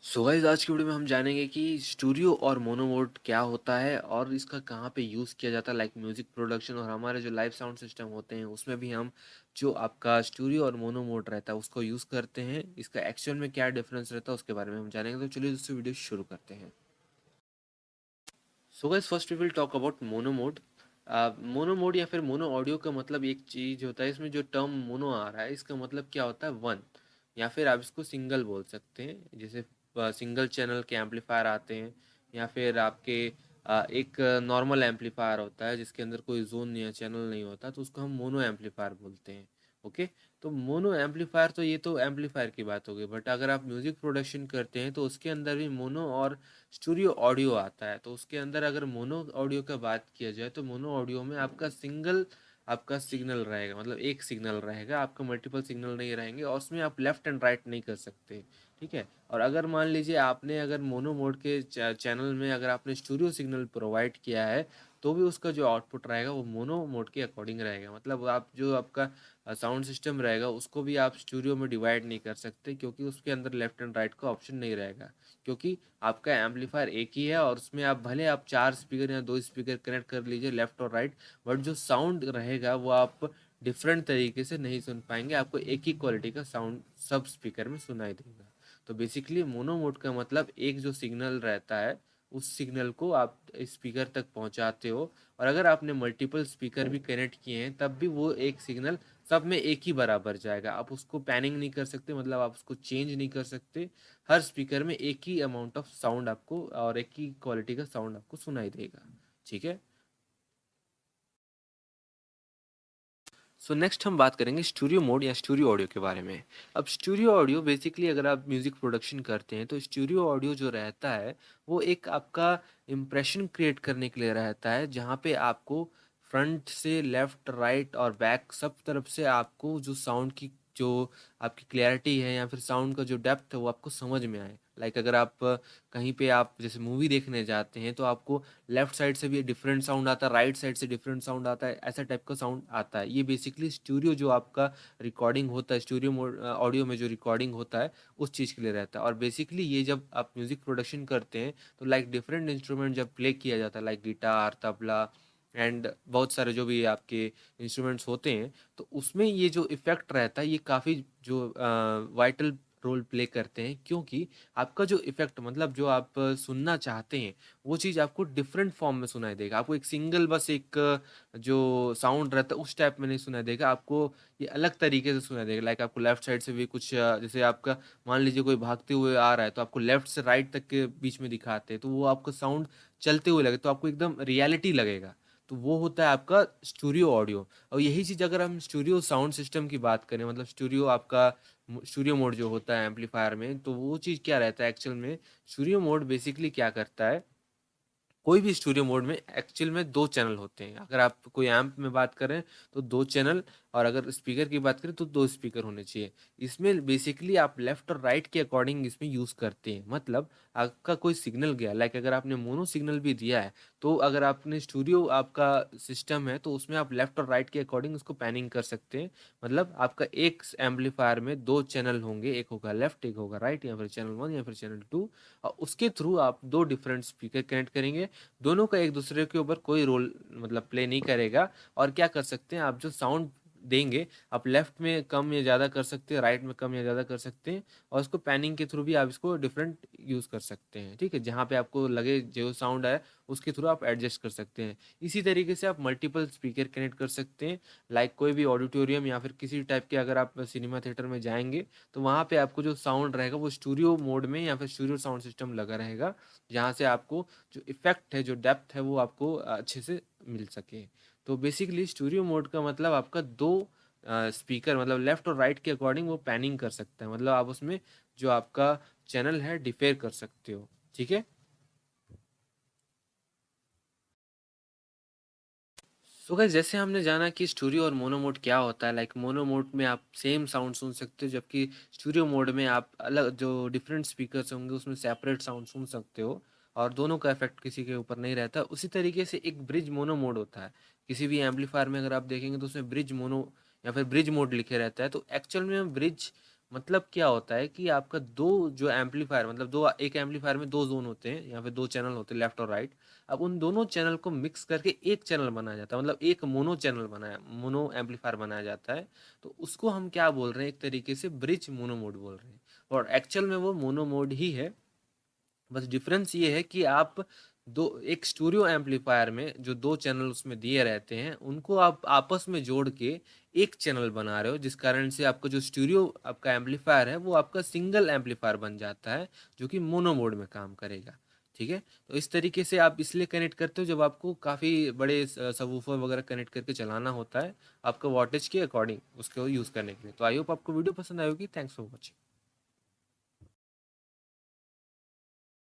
So guys आज की video में हम जानेंगे कि स्टूडियो और मोनो मोड क्या होता है और इसका कहाँ पे यूज़ किया जाता है, लाइक म्यूज़िक प्रोडक्शन और हमारे जो लाइव साउंड सिस्टम होते हैं उसमें भी हम जो आपका स्टूडियो और मोनो मोड रहता है उसको यूज़ करते हैं। इसका एक्चुअल में क्या डिफरेंस रहता है उसके बारे में हम जानेंगे। तो चलिए दोस्तों वीडियो शुरू करते हैं। So guys first we will talk about mono mode. Mono mode या फिर मोनो ऑडियो का मतलब एक चीज़ होता है, इसमें जो टर्म मोनो आ रहा है इसका मतलब क्या होता है, वन, या फिर आप इसको सिंगल बोल सकते हैं। जैसे सिंगल चैनल के एम्पलीफायर आते हैं, या फिर आपके एक नॉर्मल एम्पलीफायर होता है जिसके अंदर कोई जोन या चैनल नहीं होता, तो उसको हम मोनो एम्पलीफायर बोलते हैं। ओके, तो मोनो एम्पलीफायर, तो ये तो एम्पलीफायर की बात हो गई, बट अगर आप म्यूज़िक प्रोडक्शन करते हैं तो उसके अंदर भी मोनो और स्टूडियो ऑडियो आता है। तो उसके अंदर अगर मोनो ऑडियो का बात किया जाए तो मोनो ऑडियो में आपका सिंगल आपका सिग्नल रहेगा, मतलब एक सिग्नल रहेगा, आपका मल्टीपल सिग्नल नहीं रहेंगे और उसमें आप लेफ्ट एंड राइट नहीं कर सकते। ठीक है, और अगर मान लीजिए आपने अगर मोनो मोड के चैनल में अगर आपने स्टूडियो सिग्नल प्रोवाइड किया है तो भी उसका जो आउटपुट रहेगा वो मोनो मोड के अकॉर्डिंग रहेगा। मतलब आप जो आपका साउंड सिस्टम रहेगा उसको भी आप स्टूडियो में डिवाइड नहीं कर सकते, क्योंकि उसके अंदर लेफ्ट एंड राइट का ऑप्शन नहीं रहेगा। क्योंकि आपका एम्पलीफायर एक ही है और उसमें आप भले आप चार स्पीकर या दो स्पीकर कनेक्ट कर लीजिए लेफ्ट और राइट, बट जो साउंड रहेगा वो आप डिफरेंट तरीके से नहीं सुन पाएंगे, आपको एक ही क्वालिटी का साउंड सब स्पीकर में सुनाई देगा। तो बेसिकली मोनो मोड का मतलब एक जो सिग्नल रहता है उस सिग्नल को आप स्पीकर तक पहुंचाते हो, और अगर आपने मल्टीपल स्पीकर भी कनेक्ट किए हैं तब भी वो एक सिग्नल सब में एक ही बराबर जाएगा। आप उसको पैनिंग नहीं कर सकते, मतलब आप उसको चेंज नहीं कर सकते। हर स्पीकर में एक ही अमाउंट ऑफ साउंड आपको और एक ही क्वालिटी का साउंड आपको सुनाई देगा। ठीक है, सो नेक्स्ट हम बात करेंगे स्टूडियो मोड या स्टूडियो ऑडियो के बारे में। अब स्टूडियो ऑडियो बेसिकली अगर आप म्यूज़िक प्रोडक्शन करते हैं तो स्टूडियो ऑडियो जो रहता है वो एक आपका इम्प्रेशन क्रिएट करने के लिए रहता है, जहाँ पे आपको फ्रंट से लेफ्ट राइट और बैक सब तरफ से आपको जो साउंड की जो आपकी क्लैरिटी है या फिर साउंड का जो डेप्थ है वो आपको समझ में आए। लाइक अगर आप कहीं पे आप जैसे मूवी देखने जाते हैं तो आपको लेफ्ट साइड से भी डिफरेंट साउंड आता है, राइट साइड से डिफरेंट साउंड आता है, ऐसा टाइप का साउंड आता है। ये बेसिकली स्टूडियो जो आपका रिकॉर्डिंग होता है, स्टूडियो मोड ऑडियो में जो रिकॉर्डिंग होता है उस चीज़ के लिए रहता है। और बेसिकली ये जब आप म्यूज़िक प्रोडक्शन करते हैं तो लाइक डिफरेंट इंस्ट्रूमेंट जब प्ले किया जाता है, लाइक गिटार, तबला एंड बहुत सारे जो भी आपके इंस्ट्रूमेंट्स होते हैं, तो उसमें ये जो इफ़ेक्ट रहता है ये काफ़ी जो वाइटल रोल प्ले करते हैं, क्योंकि आपका जो इफ़ेक्ट मतलब जो आप सुनना चाहते हैं वो चीज़ आपको डिफरेंट फॉर्म में सुनाई देगा। आपको एक सिंगल बस एक जो साउंड रहता है उस टाइप में नहीं सुनाई देगा, आपको ये अलग तरीके से सुनाई देगा। लाइक आपको लेफ्ट साइड से भी कुछ जैसे आपका मान लीजिए कोई भागते हुए आ रहा है तो आपको लेफ्ट से राइट तक के बीच में दिखाते हैं, तो वो आपका साउंड चलते हुए लगे तो आपको एकदम रियलिटी लगेगा। तो वो होता है आपका स्टूडियो ऑडियो। और यही चीज़ अगर हम स्टूडियो साउंड सिस्टम की बात करें, मतलब स्टूडियो आपका स्टूडियो मोड जो होता है एम्पलीफायर में, तो वो चीज़ क्या रहता है एक्चुअल में। स्टूडियो मोड बेसिकली क्या करता है, कोई भी स्टूडियो मोड में एक्चुअल में दो चैनल होते हैं। अगर आप कोई एम्प में बात करें तो दो चैनल, और अगर स्पीकर की बात करें तो दो स्पीकर होने चाहिए। इसमें बेसिकली आप लेफ्ट और राइट के अकॉर्डिंग इसमें यूज़ करते हैं। मतलब आपका कोई सिग्नल गया, लाइक अगर आपने मोनो सिग्नल भी दिया है तो अगर आपने स्टूडियो आपका सिस्टम है तो उसमें आप लेफ्ट और राइट के अकॉर्डिंग उसको पैनिंग कर सकते हैं। मतलब आपका एक एम्पलीफायर में दो चैनल होंगे, एक होगा लेफ्ट एक होगा राइट, या फिर चैनल वन या फिर चैनल टू, और उसके थ्रू आप दो डिफरेंट स्पीकर कनेक्ट करेंगे। दोनों का एक दूसरे के ऊपर कोई रोल मतलब प्ले नहीं करेगा। और क्या कर सकते हैं, आप जो साउंड देंगे आप लेफ्ट में कम या ज़्यादा कर सकते हैं, राइट में कम या ज़्यादा कर सकते हैं, और उसको पैनिंग के थ्रू भी आप इसको डिफरेंट यूज़ कर सकते हैं। ठीक है, जहाँ पे आपको लगे जो साउंड है उसके थ्रू आप एडजस्ट कर सकते हैं। इसी तरीके से आप मल्टीपल स्पीकर कनेक्ट कर सकते हैं। लाइक कोई भी ऑडिटोरियम या फिर किसी टाइप के अगर आप सिनेमा थिएटर में जाएंगे तो वहाँ पे आपको जो साउंड रहेगा वो स्टूडियो मोड में या फिर स्टूडियो साउंड सिस्टम लगा रहेगा, जहाँ से आपको जो इफ़ेक्ट है, जो डेप्थ है वो आपको अच्छे से मिल सके। तो बेसिकली स्टूडियो मोड का मतलब आपका दो स्पीकर मतलब लेफ्ट और राइट के अकॉर्डिंग वो पैनिंग कर सकता है, मतलब आप उसमें जो आपका चैनल है डिफेयर कर सकते हो। ठीक है, सो गाइस जैसे हमने जाना कि स्टूडियो और मोनो मोड क्या होता है, लाइक मोनो मोड में आप सेम साउंड सुन सकते हो, जबकि स्टूडियो मोड में आप अलग जो डिफरेंट स्पीकर्स होंगे उसमें सेपरेट साउंड सुन सकते हो, और दोनों का इफेक्ट किसी के ऊपर नहीं रहता। उसी तरीके से एक ब्रिज मोनो मोड होता है। किसी भी एम्पलीफायर में अगर आप देखेंगे तो उसमें ब्रिज मोनो या फिर ब्रिज मोड लिखे रहता है, तो एक्चुअल में ब्रिज मतलब क्या होता है कि आपका 2 जो एम्पलीफायर मतलब 2 एक एम्पलीफायर में 2 ज़ोन होते हैं या फिर 2 चैनल होते हैं लेफ्ट और राइट। अब उन दोनों चैनल को मिक्स करके एक चैनल बनाया जाता है, मतलब एक मोनो एम्पलीफायर बनाया जाता है। तो उसको हम क्या बोल रहे हैं, एक तरीके से ब्रिज मोनो मोड बोल रहे हैं, और एक्चुअल में वो मोनो मोड ही है। बस डिफरेंस ये है कि आप दो एक स्टूडियो एम्पलीफायर में जो 2 चैनल उसमें दिए रहते हैं उनको आप आपस में जोड़ के एक चैनल बना रहे हो, जिस कारण से आपका जो स्टूडियो आपका एम्पलीफायर है वो आपका सिंगल एम्पलीफायर बन जाता है, जो कि मोनो मोड में काम करेगा। ठीक है, तो इस तरीके से आप इसलिए कनेक्ट करते हो जब आपको काफ़ी बड़े सबवूफर वगैरह कनेक्ट करके चलाना होता है, आपका वॉटेज के अकॉर्डिंग उसको यूज़ करने के लिए। तो आई होप आपको वीडियो पसंद आई होगी। Thanks for watching.